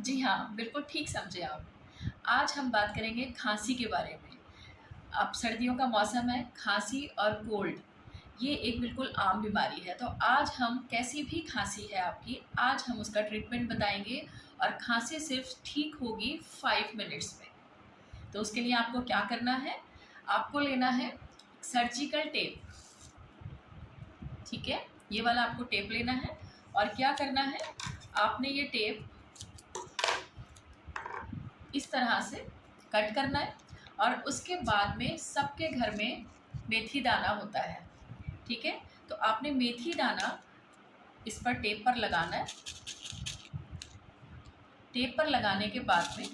जी हाँ, बिल्कुल ठीक समझे आप। आज हम बात करेंगे खाँसी के बारे में। अब सर्दियों का मौसम है, खाँसी और कोल्ड ये एक बिल्कुल आम बीमारी है। तो आज हम कैसी भी खाँसी है आपकी, आज हम उसका ट्रीटमेंट बताएँगे और खाँसी सिर्फ़ ठीक होगी 5 मिनट्स में। तो उसके लिए आपको क्या करना है, आपको लेना है सर्जिकल टेप, ठीक है? ये वाला आपको टेप लेना है और क्या करना है, आपने ये टेप इस तरह से कट करना है और उसके बाद में सबके घर में मेथी दाना होता है, ठीक है? तो आपने मेथी दाना इस पर टेप पर लगाना है। टेप पर लगाने के बाद में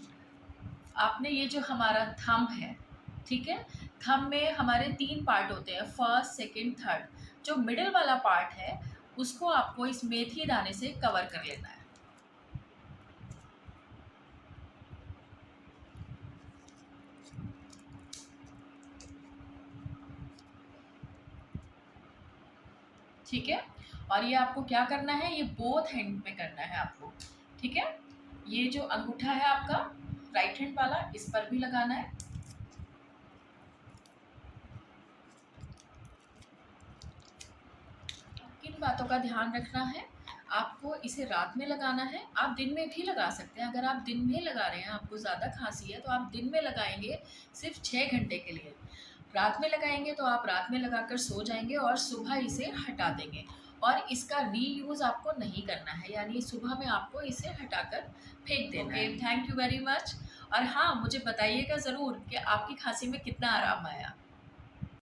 आपने ये जो हमारा थंब है, ठीक है? थंब में हमारे 3 पार्ट होते हैं, फर्स्ट, सेकंड, थर्ड। जो मिडल वाला पार्ट है, उसको आपको इस मेथी दाने से कवर कर लेना है। ठीक है? और ये आपको क्या करना है, ये बोथ हैंड में करना है आपको, ठीक है? ये जो अंगूठा है आपका राइट हैंड वाला, इस पर भी लगाना है। किन बातों का ध्यान रखना है, आपको इसे रात में लगाना है। आप दिन में भी लगा सकते हैं। अगर आप दिन में लगा रहे हैं, आपको ज़्यादा खांसी है, तो आप दिन में लगाएंगे सिर्फ 6 घंटे के लिए। रात में लगाएंगे तो आप रात में लगाकर सो जाएंगे और सुबह इसे हटा देंगे। और इसका रीयूज़ आपको नहीं करना है, यानी सुबह में आपको इसे हटाकर फेंक देना है। Thank you very much. और हाँ, मुझे बताइएगा ज़रूर कि आपकी खांसी में कितना आराम आया।